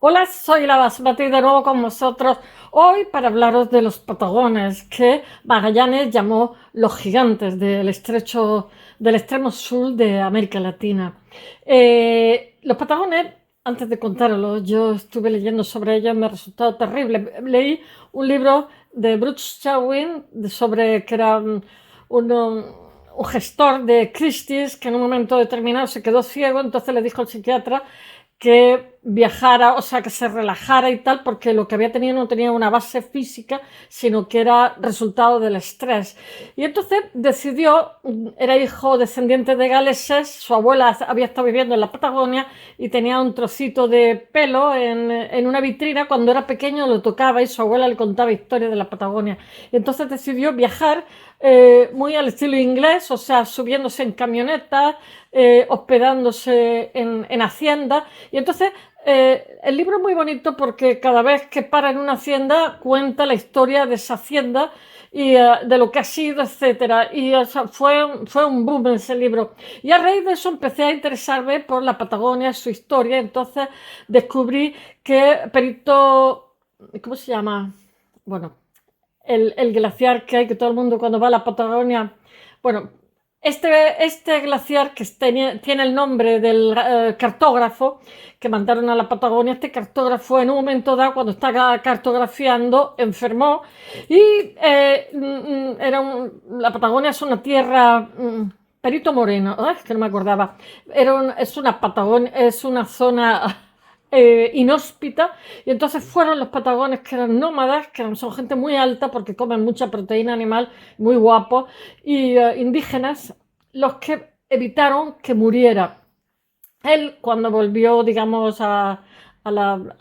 Hola, soy la Basmati de nuevo con vosotros hoy para hablaros de los patagones que Magallanes llamó los gigantes del estrecho del extremo sur de América Latina. Los patagones, antes de contároslo, yo estuve leyendo sobre ellos, me ha resultado terrible. Leí un libro de Bruce Chawin sobre que era un gestor de Christie's que en un momento determinado se quedó ciego, entonces le dijo al psiquiatra que viajara, o sea, que se relajara y tal, porque lo que había tenido no tenía una base física, sino que era resultado del estrés. Y entonces decidió, era hijo descendiente de galeses, su abuela había estado viviendo en la Patagonia y tenía un trocito de pelo en una vitrina, cuando era pequeño lo tocaba y su abuela le contaba historias de la Patagonia. Y entonces decidió viajar muy al estilo inglés, o sea, subiéndose en camionetas, hospedándose en haciendas. Y entonces el libro es muy bonito porque cada vez que para en una hacienda cuenta la historia de esa hacienda y de lo que ha sido, etcétera. Y o sea, fue un boom ese libro. Y a raíz de eso empecé a interesarme por la Patagonia, su historia. Entonces descubrí que Perito, ¿cómo se llama? Bueno, el glaciar que hay, que todo el mundo cuando va a la Patagonia, bueno, este glaciar que tiene el nombre del cartógrafo que mandaron a la Patagonia, este cartógrafo en un momento dado, cuando estaba cartografiando, enfermó y la Patagonia es una tierra... Perito Moreno, es que no me acordaba. Es una zona inhóspita, y entonces fueron los patagones que eran nómadas, son gente muy alta porque comen mucha proteína animal, muy guapos, y indígenas, los que evitaron que muriera. Él, cuando volvió, digamos, a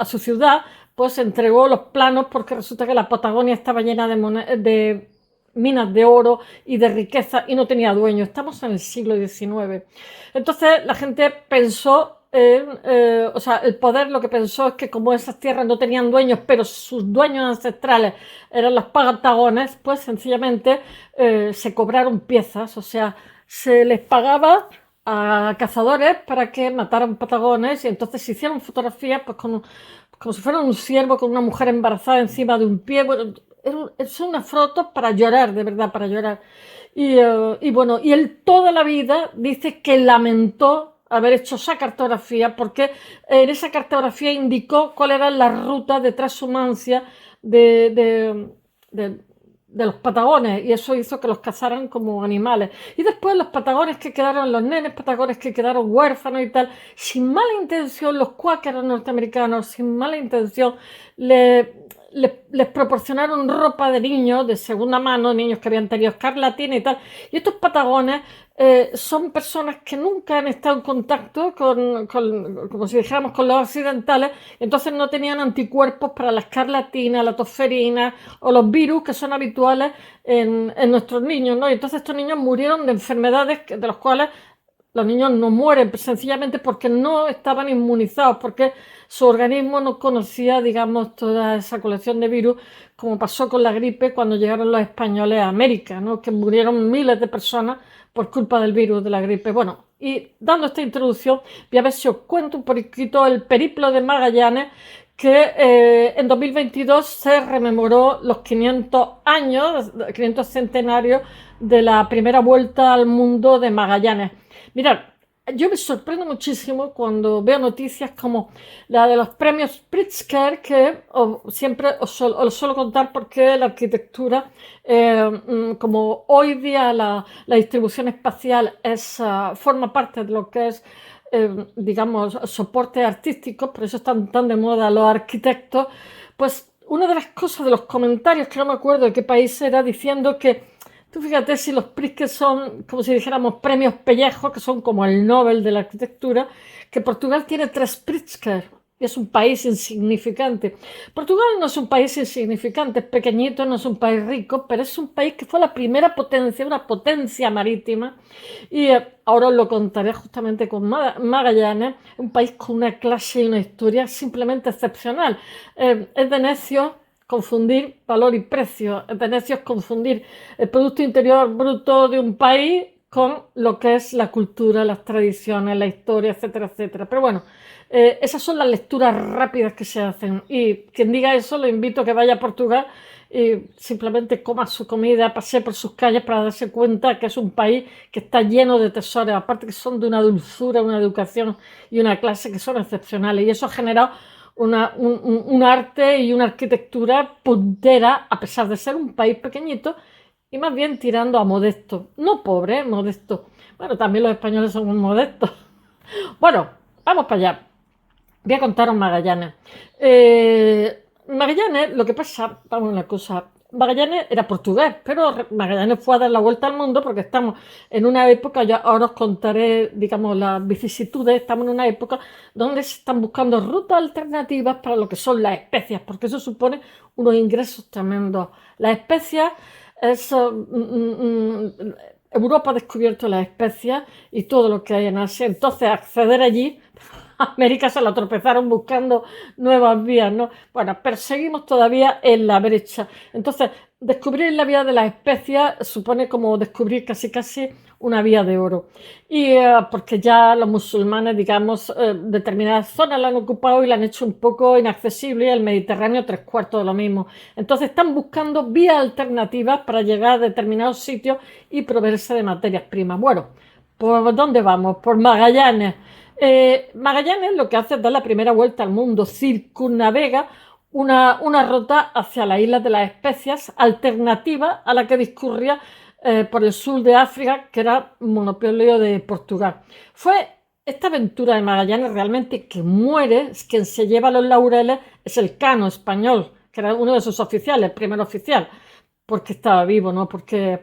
su ciudad, pues entregó los planos porque resulta que la Patagonia estaba llena de minas de oro y de riqueza y no tenía dueño. Estamos en el siglo XIX. Entonces la gente pensó, o sea, el poder lo que pensó es que como esas tierras no tenían dueños, pero sus dueños ancestrales eran los patagones, pues sencillamente se cobraron piezas, o sea, se les pagaba a cazadores para que mataran patagones y entonces se hicieron fotografías pues como si fuera un ciervo con una mujer embarazada encima de un pie. Bueno, son unas fotos para llorar, de verdad, para llorar. Y bueno, y él toda la vida dice que lamentó haber hecho esa cartografía porque en esa cartografía indicó cuál era la ruta de transhumancia de, de, de, de los patagones, y eso hizo que los cazaran como animales. Y después los patagones que quedaron, los nenes patagones que quedaron huérfanos y tal, sin mala intención, los cuáqueros norteamericanos, sin mala intención, les proporcionaron ropa de niños de segunda mano, niños que habían tenido escarlatina y tal. Y estos patagones son personas que nunca han estado en contacto como si dijéramos, con los occidentales, entonces no tenían anticuerpos para la escarlatina, la tosferina o los virus que son habituales en nuestros niños, ¿no? Y entonces estos niños murieron de enfermedades de las cuales los niños no mueren sencillamente porque no estaban inmunizados, porque su organismo no conocía, digamos, toda esa colección de virus, como pasó con la gripe cuando llegaron los españoles a América, ¿no? Que murieron miles de personas por culpa del virus de la gripe. Bueno, y dando esta introducción, voy a ver si os cuento un poquito el periplo de Magallanes, que en 2022 se rememoró los 500 años, 500 centenarios de la primera vuelta al mundo de Magallanes. Mirad, yo me sorprendo muchísimo cuando veo noticias como la de los premios Pritzker, que siempre os suelo contar porque la arquitectura, como hoy día la distribución espacial forma parte de lo que es, digamos, soporte artístico, por eso están tan de moda los arquitectos, pues una de las cosas de los comentarios, que no me acuerdo de qué país era, diciendo que tú fíjate si los Pritzker son, como si dijéramos, premios pellejos, que son como el Nobel de la arquitectura, que Portugal tiene 3 Pritzker y es un país insignificante. Portugal no es un país insignificante, es pequeñito, no es un país rico, pero es un país que fue la primera potencia, una potencia marítima, y ahora os lo contaré justamente con Magallanes, un país con una clase y una historia simplemente excepcional. Es de necios confundir valor y precio, es de necios confundir el Producto Interior Bruto de un país con lo que es la cultura, las tradiciones, la historia, etcétera, etcétera. Pero bueno, esas son las lecturas rápidas que se hacen. Y quien diga eso, lo invito a que vaya a Portugal y simplemente coma su comida, pase por sus calles para darse cuenta que es un país que está lleno de tesoros, aparte que son de una dulzura, una educación y una clase que son excepcionales. Y eso ha generado un arte y una arquitectura puntera, a pesar de ser un país pequeñito y más bien tirando a modesto. No pobre, modesto. Bueno, también los españoles son muy modestos. Bueno, vamos para allá. Voy a contaros Magallanes. Magallanes, lo que pasa, vamos a una cosa. Magallanes era portugués, pero Magallanes fue a dar la vuelta al mundo porque estamos en una época, ya ahora os contaré, digamos, las vicisitudes, estamos en una época donde se están buscando rutas alternativas para lo que son las especias, porque eso supone unos ingresos tremendos. Las especias es... Europa ha descubierto las especias y todo lo que hay en Asia, entonces acceder allí América se la tropezaron buscando nuevas vías, ¿no? Bueno, pero seguimos todavía en la brecha. Entonces, descubrir la vía de las especias supone como descubrir casi casi una vía de oro. Y porque ya los musulmanes, digamos, determinadas zonas la han ocupado y la han hecho un poco inaccesible, y el Mediterráneo tres cuartos de lo mismo. Entonces están buscando vías alternativas para llegar a determinados sitios y proveerse de materias primas. Bueno, ¿por dónde vamos? Por Magallanes. Magallanes lo que hace es dar la primera vuelta al mundo, circunnavega una ruta hacia las Islas de las Especias, alternativa a la que discurría por el sur de África, que era monopolio de Portugal. Fue esta aventura de Magallanes realmente que muere, quien se lleva los laureles es el Cano español, que era uno de sus oficiales, el primer oficial, porque estaba vivo, ¿no? Porque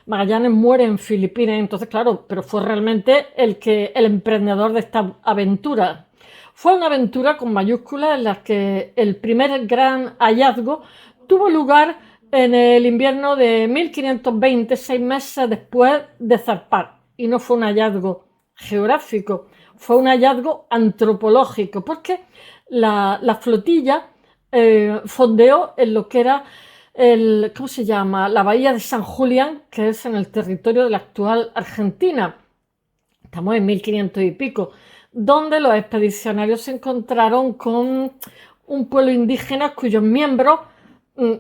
Magallanes muere en Filipinas, entonces claro, pero fue realmente el emprendedor de esta aventura. Fue una aventura con mayúsculas en la que el primer gran hallazgo tuvo lugar en el invierno de 1520, 6 meses después de zarpar. Y no fue un hallazgo geográfico, fue un hallazgo antropológico, porque la flotilla fondeó en lo que era ¿cómo se llama? La bahía de San Julián, que es en el territorio de la actual Argentina. Estamos en 1500 y pico, donde los expedicionarios se encontraron con un pueblo indígena cuyos miembros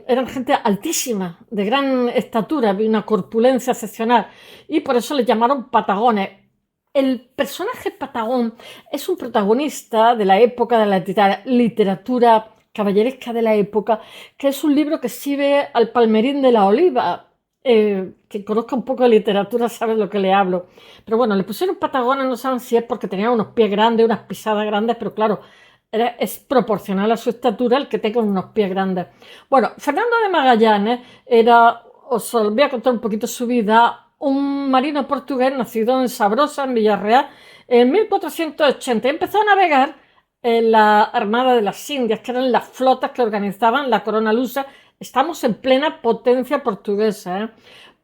eran gente altísima, de gran estatura, de una corpulencia excepcional, y por eso les llamaron patagones. El personaje patagón es un protagonista de la época de la literatura caballeresca de la época, que es un libro que sirve al Palmerín de la Oliva. Que conozca un poco de literatura sabe de lo que le hablo. Pero bueno, le pusieron patagones, no saben si es porque tenía unos pies grandes, unas pisadas grandes, pero claro, es proporcional a su estatura el que tenga unos pies grandes. Bueno, Fernando de Magallanes era, os voy a contar un poquito su vida, un marino portugués nacido en Sabrosa, en Villarreal, en 1480. Empezó a navegar en la Armada de las Indias, que eran las flotas que organizaban la corona lusa. Estamos en plena potencia portuguesa,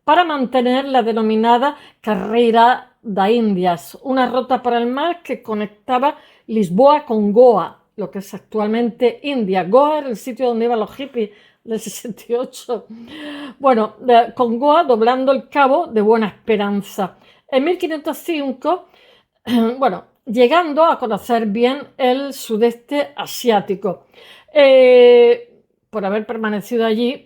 para mantener la denominada Carreira da Indias, una ruta por el mar que conectaba Lisboa con Goa, lo que es actualmente India. Goa era el sitio donde iban los hippies del 68. Bueno, con Goa doblando el cabo de Buena Esperanza. En 1505, bueno, llegando a conocer bien el sudeste asiático. Por haber permanecido allí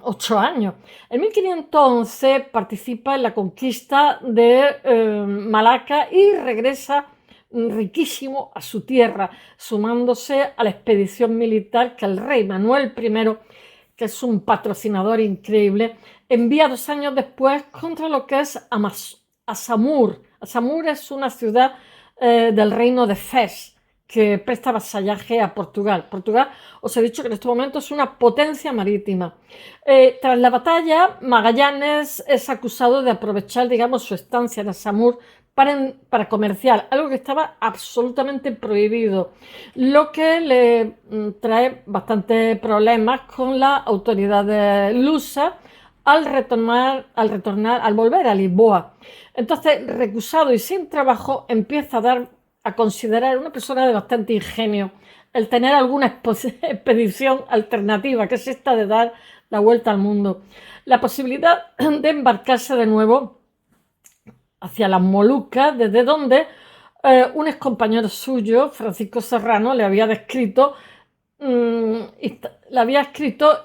8 años. En 1511 participa en la conquista de Malaca y regresa riquísimo a su tierra, sumándose a la expedición militar que el rey Manuel I, que es un patrocinador increíble, envía 2 años después contra lo que es Asamur. Asamur es una ciudad del reino de Fez, que presta vasallaje a Portugal. Portugal, os he dicho que en este momento es una potencia marítima. Tras la batalla, Magallanes es acusado de aprovechar, digamos, su estancia en Samur para comerciar, algo que estaba absolutamente prohibido, lo que le trae bastantes problemas con las autoridades lusas al volver a Lisboa. Entonces, recusado y sin trabajo, empieza a considerar una persona de bastante ingenio el tener alguna expedición alternativa, que es esta de dar la vuelta al mundo. La posibilidad de embarcarse de nuevo hacia las Molucas, desde donde un excompañero suyo, Francisco Serrano, le había descrito, le había escrito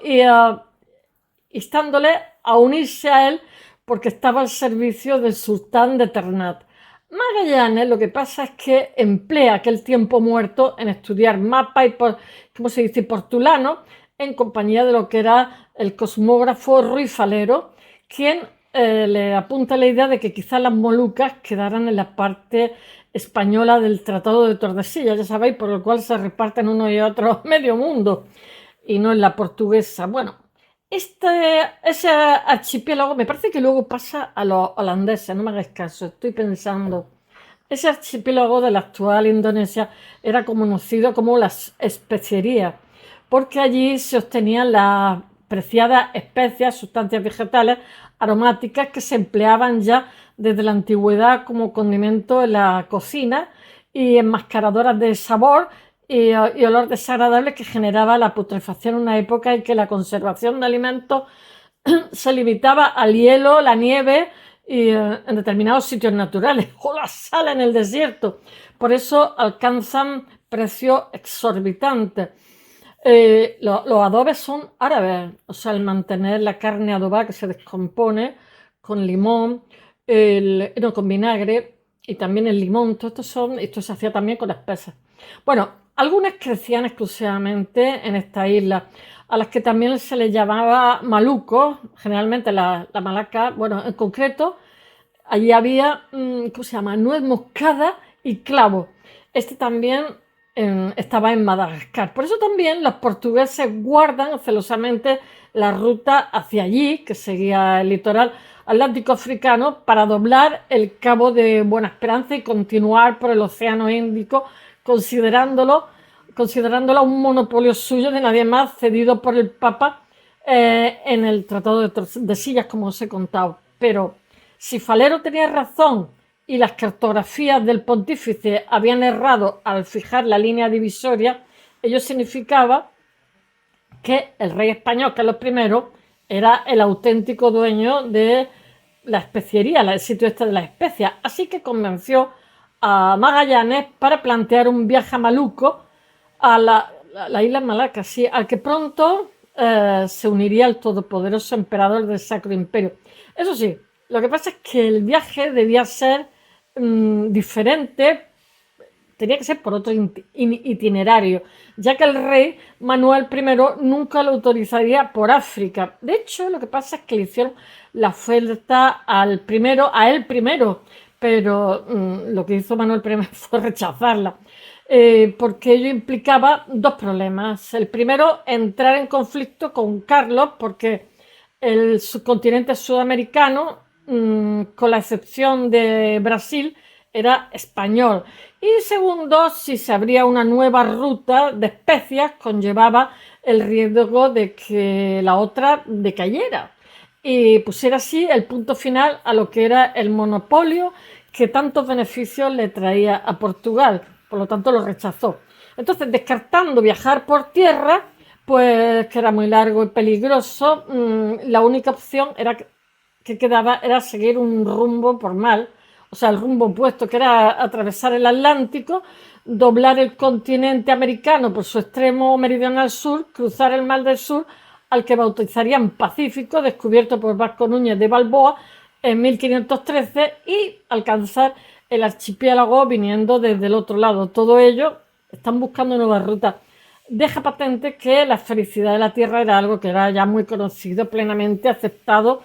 instándole a unirse a él porque estaba al servicio del sultán de Ternat. Magallanes lo que pasa es que emplea aquel tiempo muerto en estudiar mapas y, ¿cómo se dice?, portulanos, en compañía de lo que era el cosmógrafo Ruiz Falero, quien le apunta la idea de que quizás las Molucas quedaran en la parte española del Tratado de Tordesillas, ya sabéis, por el cual se reparten uno y otro medio mundo, y no en la portuguesa. Bueno, ese archipiélago me parece que luego pasa a los holandeses, no me hagáis caso, estoy pensando. Ese archipiélago de la actual Indonesia era conocido como las especierías, porque allí se obtenían las preciadas especias, sustancias vegetales aromáticas que se empleaban ya desde la antigüedad como condimento en la cocina y enmascaradoras de sabor y olor desagradable que generaba la putrefacción en una época en que la conservación de alimentos se limitaba al hielo, la nieve y en determinados sitios naturales o la sal en el desierto. Por eso alcanzan precios exorbitantes. Los adobes son árabes, o sea, el mantener la carne adobada que se descompone con limón, no, con vinagre y también el limón, esto se hacía también con las pesas. Bueno, algunas crecían exclusivamente en esta isla, a las que también se les llamaba malucos, generalmente la malaca, bueno, en concreto, allí había, ¿cómo se llama?, nuez moscada y clavo. Este también estaba en Madagascar. Por eso también los portugueses guardan celosamente la ruta hacia allí, que seguía el litoral atlántico africano, para doblar el Cabo de Buena Esperanza y continuar por el Océano Índico, considerándolo un monopolio suyo de nadie más, cedido por el Papa en el Tratado de Tordesillas, como os he contado. Pero si Falero tenía razón y las cartografías del pontífice habían errado al fijar la línea divisoria, ello significaba que el rey español, Carlos I, era el auténtico dueño de la especiería, el sitio este de las especias. Así que convenció a Magallanes para plantear un viaje a Maluco, a la isla Malaca, sí, al que pronto se uniría el todopoderoso emperador del Sacro Imperio. Eso sí, lo que pasa es que el viaje debía ser diferente, tenía que ser por otro itinerario, ya que el rey Manuel I nunca lo autorizaría por África. De hecho, lo que pasa es que le hicieron la oferta a él primero, pero lo que hizo Manuel I fue rechazarla, porque ello implicaba dos problemas. El primero, entrar en conflicto con Carlos, porque el subcontinente sudamericano, con la excepción de Brasil, era español. Y segundo, si se abría una nueva ruta de especias, conllevaba el riesgo de que la otra decayera y pusiera así el punto final a lo que era el monopolio que tantos beneficios le traía a Portugal. Por lo tanto, lo rechazó. Entonces, descartando viajar por tierra, pues que era muy largo y peligroso, la única opción que quedaba era seguir un rumbo por mar, o sea, el rumbo opuesto, que era atravesar el Atlántico, doblar el continente americano por su extremo meridional sur, cruzar el Mar del Sur, al que bautizarían Pacífico, descubierto por Vasco Núñez de Balboa en 1513, y alcanzar el archipiélago viniendo desde el otro lado. Todo ello están buscando nuevas rutas. Deja patente que la esfericidad de la Tierra era algo que era ya muy conocido, plenamente aceptado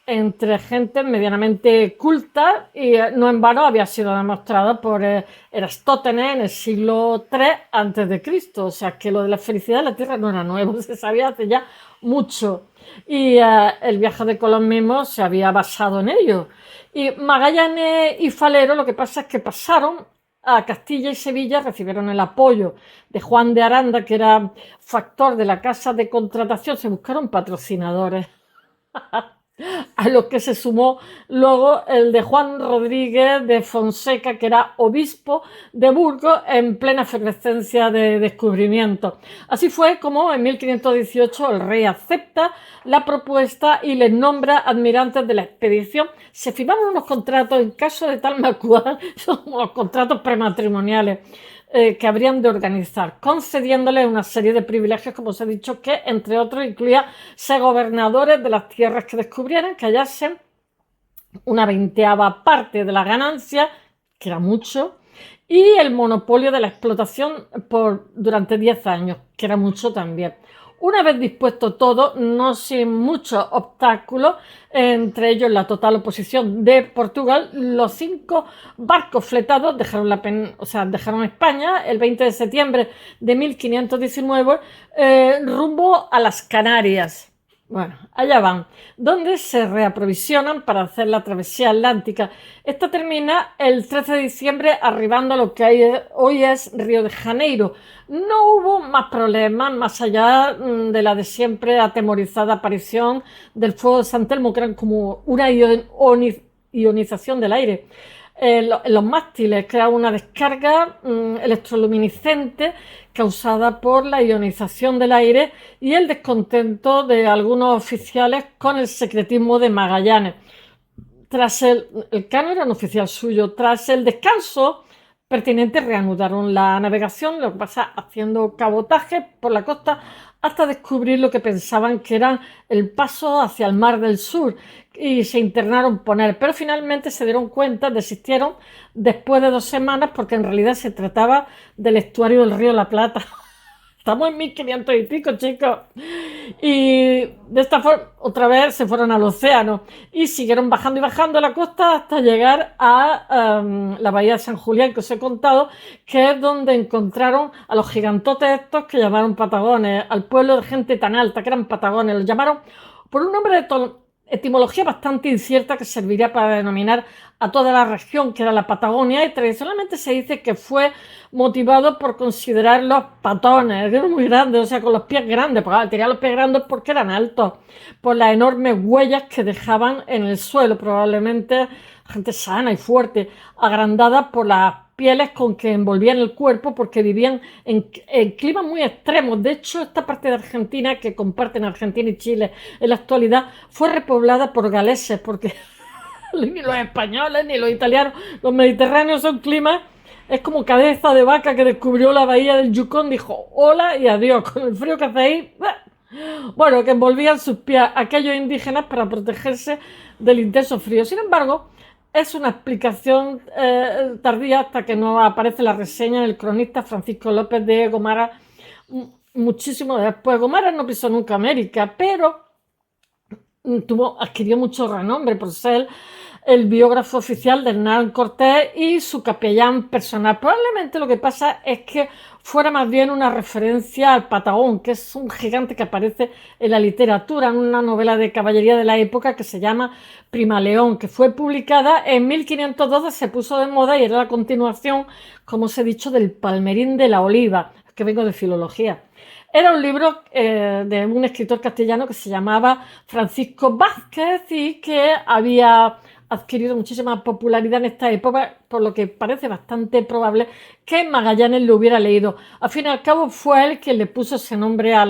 entre gente medianamente culta, y no en vano había sido demostrado por Eratóstenes en el siglo III a.C. O sea que lo de la esfericidad de la Tierra no era nuevo, se sabía hace ya mucho, y el viaje de Colón mismo se había basado en ello. Y Magallanes y Falero, lo que pasa es que pasaron a Castilla y Sevilla, recibieron el apoyo de Juan de Aranda, que era factor de la casa de contratación, se buscaron patrocinadores a los que se sumó luego el de Juan Rodríguez de Fonseca, que era obispo de Burgos en plena efervescencia de descubrimiento. Así fue como en 1518 el rey acepta la propuesta y les nombra admirantes de la expedición. Se firmaron unos contratos en caso de tal cual, son los contratos prematrimoniales que habrían de organizar, concediéndoles una serie de privilegios, como os he dicho, que entre otros incluía ser gobernadores de las tierras que descubrieran, que hallasen una 20ª parte de la ganancia, que era mucho, y el monopolio de la explotación durante 10 años, que era mucho también. Una vez dispuesto todo, no sin muchos obstáculos, entre ellos la total oposición de Portugal, los 5 barcos fletados dejaron España el 20 de septiembre de 1519 rumbo a las Canarias. Bueno, allá van, donde se reaprovisionan para hacer la travesía atlántica. Esta termina el 13 de diciembre arribando a lo que hoy es Río de Janeiro. No hubo más problemas más allá de la de siempre atemorizada aparición del fuego de San Telmo, que eran como una ionización del aire. En los mástiles crea una descarga electroluminiscente causada por la ionización del aire y el descontento de algunos oficiales con el secretismo de Magallanes. Tras el Cano era un oficial suyo. Tras el descanso pertinente reanudaron la navegación, lo que pasa haciendo cabotaje por la costa hasta descubrir lo que pensaban que era el paso hacia el Mar del Sur y se internaron por él, pero finalmente se dieron cuenta, desistieron después de 2 semanas porque en realidad se trataba del estuario del río La Plata. Estamos en 1500 y pico, chicos. Y de esta forma, otra vez se fueron al océano y siguieron bajando y bajando la costa hasta llegar a la bahía de San Julián, que os he contado, que es donde encontraron a los gigantotes estos que llamaron patagones, al pueblo de gente tan alta que eran patagones. Los llamaron por un nombre de etimología bastante incierta que serviría para denominar a toda la región, que era la Patagonia, y tradicionalmente se dice que fue motivado por considerarlos patones, que eran muy grandes, o sea, con los pies grandes, porque tenían los pies grandes porque eran altos, por las enormes huellas que dejaban en el suelo, probablemente gente sana y fuerte, agrandada por las pieles con que envolvían el cuerpo porque vivían en climas muy extremos. De hecho, esta parte de Argentina que comparten Argentina y Chile en la actualidad fue repoblada por galeses porque ni los españoles ni los italianos, los mediterráneos son climas, es como cabeza de vaca que descubrió la bahía del Yukón, dijo hola y adiós, con el frío que hace ahí. Bueno, que envolvían sus pies aquellos indígenas para protegerse del intenso frío. Sin embargo, es una explicación tardía hasta que no aparece la reseña del cronista Francisco López de Gomara muchísimo después. Gomara no pisó nunca América, pero adquirió mucho renombre por ser el biógrafo oficial de Hernán Cortés y su capellán personal. Probablemente lo que pasa es que fuera más bien una referencia al Patagón, que es un gigante que aparece en la literatura, en una novela de caballería de la época que se llama Prima León, que fue publicada en 1512, se puso de moda y era la continuación, como os he dicho, del Palmerín de la Oliva, que vengo de filología. Era un libro de un escritor castellano que se llamaba Francisco Vázquez y que había adquirido muchísima popularidad en esta época, por lo que parece bastante probable que Magallanes lo hubiera leído. Al fin y al cabo fue él quien le puso ese nombre a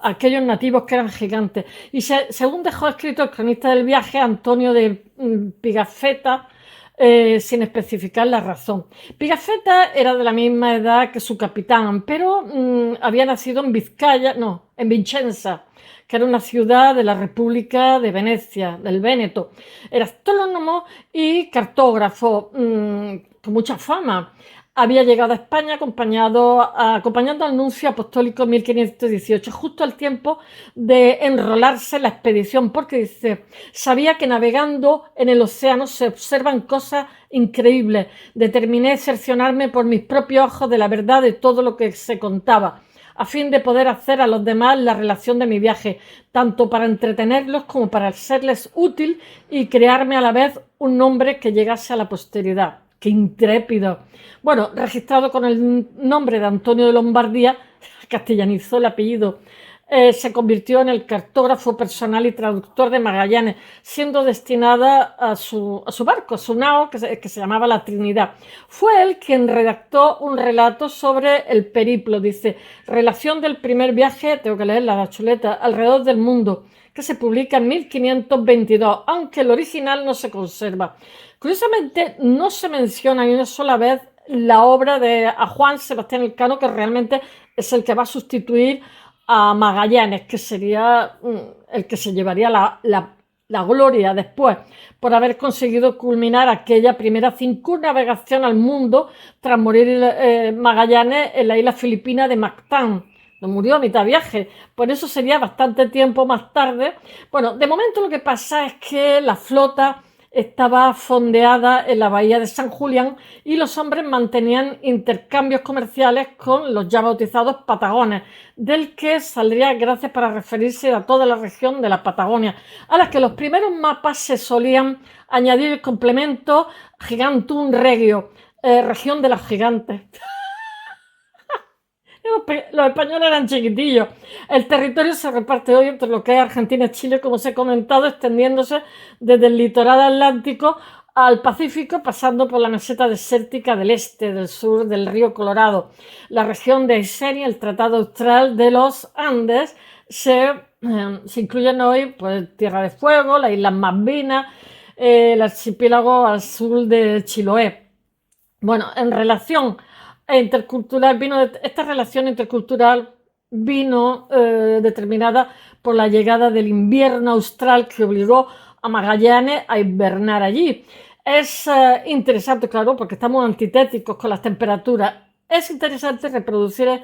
aquellos nativos que eran gigantes. Y según dejó escrito el cronista del viaje, Antonio de Pigafetta, sin especificar la razón. Pigafetta era de la misma edad que su capitán, pero había nacido en en Vicenza, que era una ciudad de la República de Venecia, del Véneto. Era astrónomo y cartógrafo con mucha fama. Había llegado a España acompañando al nuncio apostólico en 1518, justo al tiempo de enrolarse en la expedición, porque dice, sabía que navegando en el océano se observan cosas increíbles. Determiné cerciorarme por mis propios ojos de la verdad de todo lo que se contaba, a fin de poder hacer a los demás la relación de mi viaje, tanto para entretenerlos como para serles útil y crearme a la vez un nombre que llegase a la posteridad. ¡Qué intrépido! Bueno, registrado con el nombre de Antonio de Lombardía, castellanizó el apellido se convirtió en el cartógrafo personal y traductor de Magallanes, siendo destinada a su barco, a su nao, que se llamaba la Trinidad. Fue él quien redactó un relato sobre el periplo, dice, relación del primer viaje, tengo que leerla, la chuleta, alrededor del mundo, que se publica en 1522, aunque el original no se conserva. Curiosamente, no se menciona ni una sola vez la obra de a Juan Sebastián Elcano, que realmente es el que va a sustituir a Magallanes, que sería el que se llevaría la gloria después por haber conseguido culminar aquella primera circunnavegación al mundo tras morir Magallanes en la isla filipina de Mactán. No murió a mitad de viaje, por eso sería bastante tiempo más tarde. Bueno, de momento lo que pasa es que la flota estaba fondeada en la bahía de San Julián y los hombres mantenían intercambios comerciales con los ya bautizados patagones, del que saldría gracias para referirse a toda la región de la Patagonia, a las que los primeros mapas se solían añadir el complemento Gigantum Regio, región de los gigantes. Los españoles eran chiquitillos. El territorio se reparte hoy entre lo que es Argentina y Chile, como os he comentado, extendiéndose desde el litoral atlántico al Pacífico, pasando por la meseta desértica del este, del sur del río Colorado. La región de Aysén y el Tratado Austral de los Andes se incluyen hoy pues, Tierra de Fuego, las Islas Malvinas, el archipiélago al sur de Chiloé. Bueno, en relación intercultural esta relación intercultural vino determinada por la llegada del invierno austral que obligó a Magallanes a hibernar allí. Es interesante, claro, porque estamos antitéticos con las temperaturas. Es interesante reproducir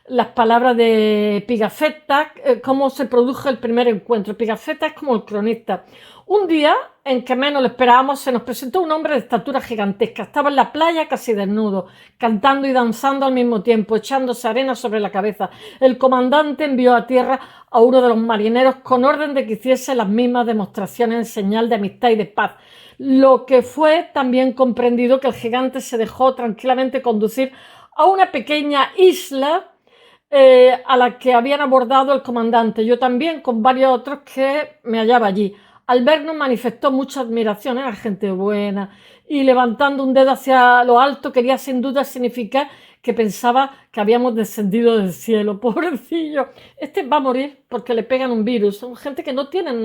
las palabras de Pigafetta, cómo se produjo el primer encuentro. Pigafetta es como el cronista. Un día en que menos lo esperábamos, se nos presentó un hombre de estatura gigantesca. Estaba en la playa casi desnudo, cantando y danzando al mismo tiempo, echándose arena sobre la cabeza. El comandante envió a tierra a uno de los marineros con orden de que hiciese las mismas demostraciones en señal de amistad y de paz. Lo que fue también comprendido que el gigante se dejó tranquilamente conducir a una pequeña isla a la que habían abordado el comandante. Yo también, con varios otros que me hallaba allí. Al vernos manifestó mucha admiración, era gente buena, y levantando un dedo hacia lo alto quería sin duda significar que pensaba que habíamos descendido del cielo. Pobrecillo, este va a morir porque le pegan un virus. Son gente que no tienen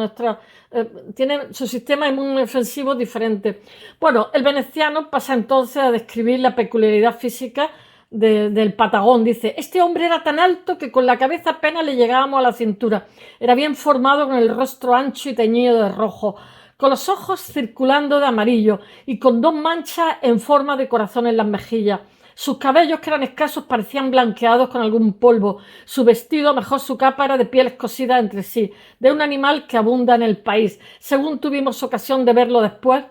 tienen su sistema inmunodefensivo diferente. Bueno, el veneciano pasa entonces a describir la peculiaridad física del Patagón. Dice, este hombre era tan alto que con la cabeza apenas le llegábamos a la cintura. Era bien formado, con el rostro ancho y teñido de rojo, con los ojos circulando de amarillo y con dos manchas en forma de corazón en las mejillas. Sus cabellos, que eran escasos, parecían blanqueados con algún polvo. Su vestido, mejor su capa, era de pieles cosidas entre sí, de un animal que abunda en el país. Según tuvimos ocasión de verlo después,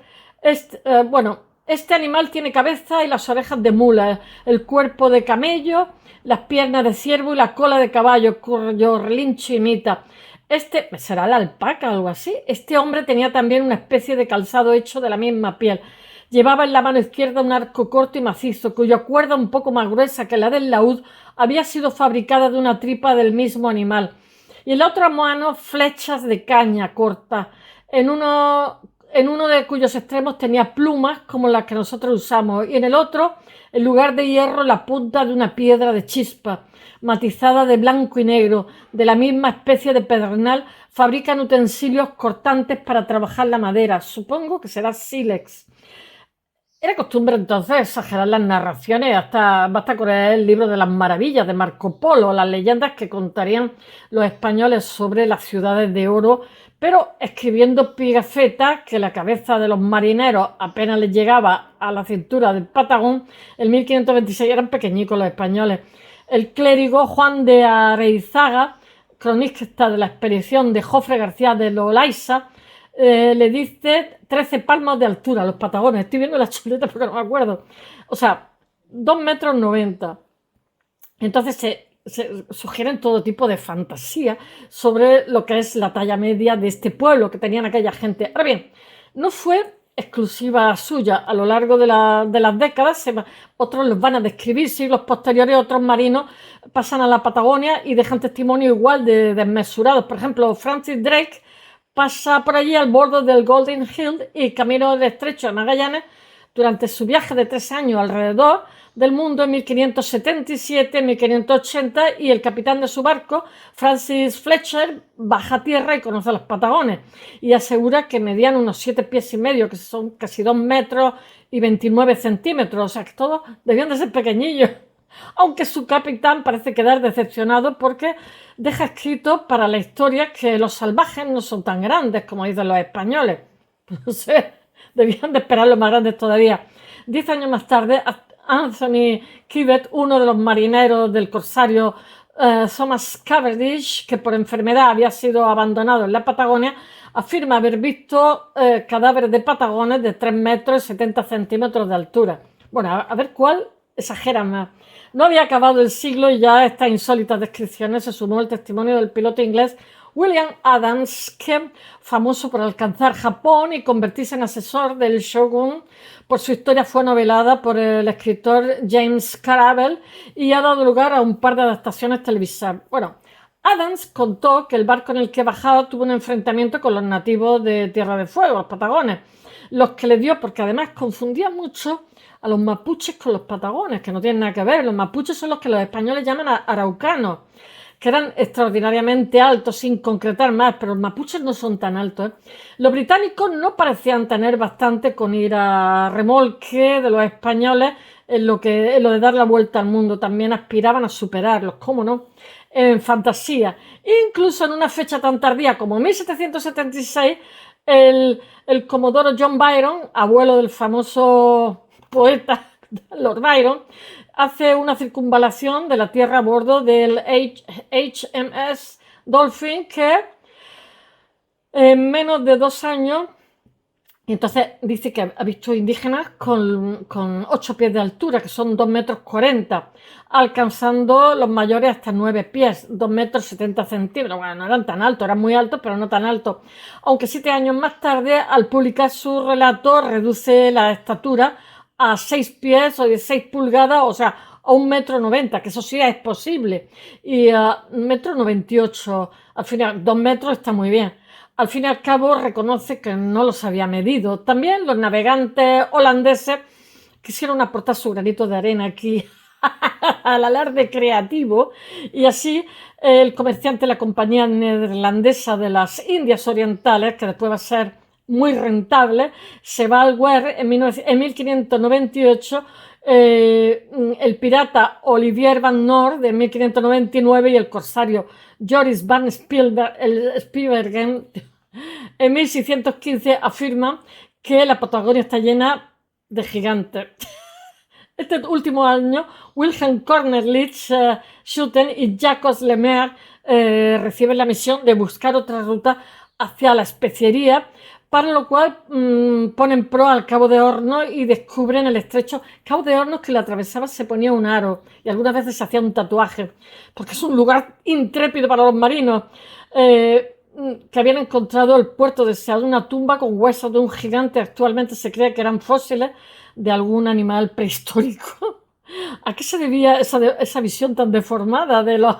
este animal tiene cabeza y las orejas de mula, el cuerpo de camello, las piernas de ciervo y la cola de caballo, cuyo relincho imita. ¿Será la alpaca o algo así? Este hombre tenía también una especie de calzado hecho de la misma piel. Llevaba en la mano izquierda un arco corto y macizo, cuya cuerda, un poco más gruesa que la del laúd, había sido fabricada de una tripa del mismo animal. Y en la otra mano flechas de caña corta, en uno de cuyos extremos tenía plumas como las que nosotros usamos, y en el otro, en lugar de hierro, la punta de una piedra de chispa, matizada de blanco y negro. De la misma especie de pedernal fabrican utensilios cortantes para trabajar la madera. Supongo que será sílex. Era costumbre entonces exagerar las narraciones, basta con el libro de las maravillas de Marco Polo, las leyendas que contarían los españoles sobre las ciudades de oro, pero escribiendo Pigafetta, que la cabeza de los marineros apenas les llegaba a la cintura del Patagón, en 1526 eran pequeñicos los españoles. El clérigo Juan de Areizaga, cronista de la expedición de Jofre García de Loaysa, le dice 13 palmos de altura a los patagones. Estoy viendo la chuleta porque no me acuerdo. O sea, 2,90 metros. Entonces se sugieren todo tipo de fantasía sobre lo que es la talla media de este pueblo que tenían aquella gente. Ahora bien, no fue exclusiva suya a lo largo de las décadas. Otros los van a describir siglos posteriores, otros marinos pasan a la Patagonia y dejan testimonio igual de desmesurados. Por ejemplo, Francis Drake pasa por allí al borde del Golden Hill y camino del estrecho de Magallanes durante su viaje de 3 años alrededor del mundo en 1577, 1580, y el capitán de su barco, Francis Fletcher, baja a tierra y conoce a los Patagones y asegura que medían unos 7 pies y medio, que son casi 2 metros y 29 centímetros, o sea que todos debían de ser pequeñillos. Aunque su capitán parece quedar decepcionado porque deja escrito para la historia que los salvajes no son tan grandes como dicen los españoles. No sé, debían de esperarlos más grandes todavía. 10 años más tarde, Anthony Kibet, uno de los marineros del corsario Thomas Cavendish, que por enfermedad había sido abandonado en la Patagonia, afirma haber visto cadáveres de patagones de 3 metros y 70 centímetros de altura. Bueno, a ver cuál exagera más. No había acabado el siglo y ya a estas insólitas descripciones se sumó el testimonio del piloto inglés William Adams, que, famoso por alcanzar Japón y convertirse en asesor del shogun, por su historia fue novelada por el escritor James Carrabel y ha dado lugar a un par de adaptaciones televisivas. Bueno, Adams contó que el barco en el que bajaba tuvo un enfrentamiento con los nativos de Tierra de Fuego, los patagones, los que le dio, porque además confundía mucho a los mapuches con los patagones, que no tienen nada que ver. Los mapuches son los que los españoles llaman araucanos, que eran extraordinariamente altos, sin concretar más, pero los mapuches no son tan altos, ¿eh? Los británicos no parecían tener bastante con ir a remolque de los españoles en lo de dar la vuelta al mundo. También aspiraban a superarlos, ¿cómo no?, en fantasía. Incluso en una fecha tan tardía como 1776, el comodoro John Byron, abuelo del famoso poeta Lord Byron, hace una circunvalación de la Tierra a bordo del HMS Dolphin, que en menos de 2 años, y entonces dice que ha visto indígenas con 8 pies de altura, que son 2 metros 40, alcanzando los mayores hasta 9 pies, 2 metros 70 centímetros. Bueno, no eran tan altos, eran muy altos, pero no tan altos. Aunque 7 años más tarde, al publicar su relato, reduce la estatura a 6 pies o 16 pulgadas, o sea, a 1,90 m, que eso sí es posible, y a 1,98 m, al final 2 metros está muy bien. Al fin y al cabo reconoce que no los había medido. También los navegantes holandeses quisieron aportar su granito de arena aquí al alarde creativo, y así el comerciante de la compañía neerlandesa de las Indias Orientales, que después va a ser muy rentable, se va al Wear en 1598, el pirata Olivier van Noort de 1599 y el corsario Joris van Spitsbergen en 1615 afirman que la Patagonia está llena de gigantes. Este último año, Wilhelm Cornelius Schouten y Jacques Lemaire reciben la misión de buscar otra ruta hacia la especiería, para lo cual ponen pro al Cabo de Hornos y descubren el estrecho Cabo de Hornos, que lo atravesaba se ponía un aro y algunas veces se hacía un tatuaje, porque es un lugar intrépido para los marinos, que habían encontrado el puerto deseado, una tumba con huesos de un gigante. Actualmente se cree que eran fósiles de algún animal prehistórico. ¿A qué se debía esa visión tan deformada de los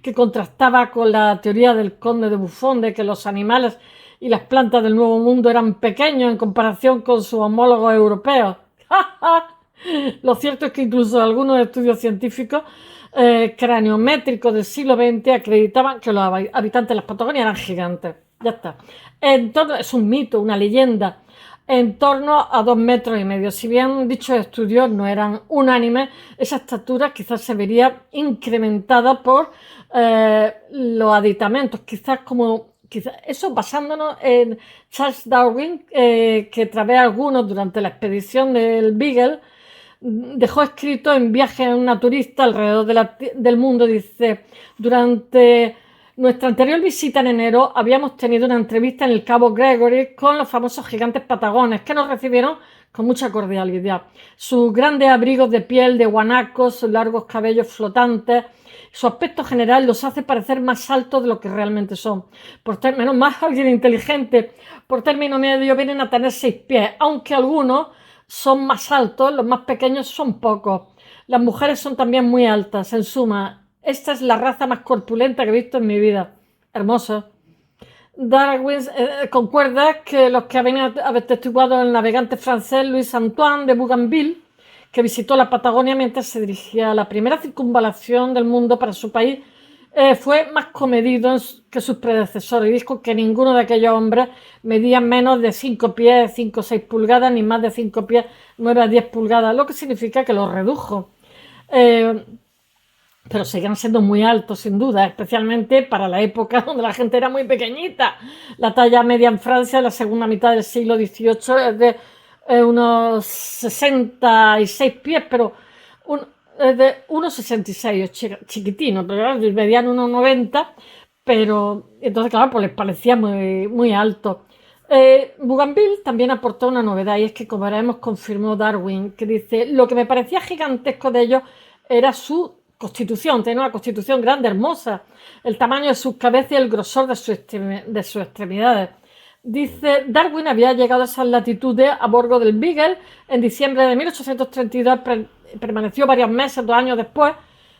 que contrastaba con la teoría del conde de Buffon de que los animales y las plantas del Nuevo Mundo eran pequeños en comparación con sus homólogos europeos? Lo cierto es que incluso algunos estudios científicos craniométricos del siglo XX acreditaban que los habitantes de las Patagonias eran gigantes. Ya está. Entonces, es un mito, una leyenda. En torno a 2,5 metros. Si bien dichos estudios no eran unánimes, esa estatura quizás se vería incrementada por los aditamentos, eso basándonos en Charles Darwin, que tras ver algunos durante la expedición del Beagle, dejó escrito en Viaje a una turista alrededor del mundo. Dice: durante nuestra anterior visita en enero habíamos tenido una entrevista en el Cabo Gregory con los famosos gigantes patagones, que nos recibieron con mucha cordialidad. Sus grandes abrigos de piel de guanaco, sus largos cabellos flotantes Su aspecto general los hace parecer más altos de lo que realmente son. Menos más alguien inteligente, por término medio vienen a tener 6 pies, aunque algunos son más altos, los más pequeños son pocos. Las mujeres son también muy altas. En suma, esta es la raza más corpulenta que he visto en mi vida. Hermosa. Darwin concuerda que los que habían atestiguado el navegante francés Louis Antoine de Bougainville, que visitó la Patagonia mientras se dirigía a la primera circunvalación del mundo para su país, fue más comedido que sus predecesores y dijo que ninguno de aquellos hombres medía menos de 5 pies, 5 o 6 pulgadas, ni más de 5 pies, 9 a 10 pulgadas, lo que significa que los redujo. Pero seguían siendo muy altos, sin duda, especialmente para la época donde la gente era muy pequeñita. La talla media en Francia en la segunda mitad del siglo XVIII es de unos 66 pies, pero de 1,66, chiquitino, pero medían 1,90, pero entonces, claro, pues les parecía muy, muy alto. Bougainville también aportó una novedad, y es que, como veremos, confirmó Darwin, que dice: lo que me parecía gigantesco de ellos era su constitución, tenía una constitución grande, hermosa, el tamaño de sus cabezas y el grosor de sus extremidades. Dice, Darwin había llegado a esas latitudes a bordo del Beagle en diciembre de 1832, permaneció varios meses, 2 años después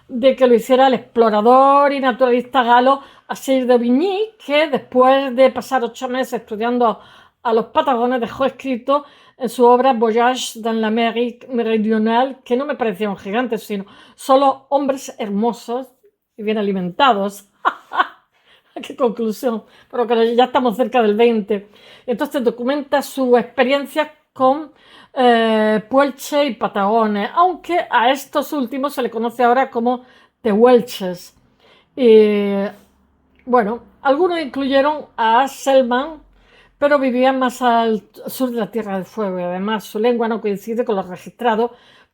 de que lo hiciera el explorador y naturalista galo Asir de Vigny, que después de pasar 8 meses estudiando a los Patagones dejó escrito en su obra Voyage dans l'Amérique Méridionale, que no me parecían gigantes, sino solo hombres hermosos y bien alimentados. ¡Qué conclusión! Pero que ya estamos cerca del 20. Entonces documenta su experiencia con Puelche y Patagones, aunque a estos últimos se le conoce ahora como Tehuelches. Bueno, algunos incluyeron a Selman, pero vivían más al sur de la Tierra del Fuego y además su lengua no coincide con los registrados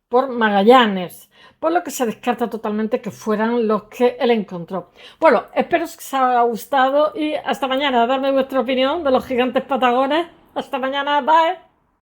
por Magallanes, por lo que se descarta totalmente que fueran los que él encontró. Bueno, espero que os haya gustado y hasta mañana. Dadme vuestra opinión de los gigantes patagones. Hasta mañana, bye.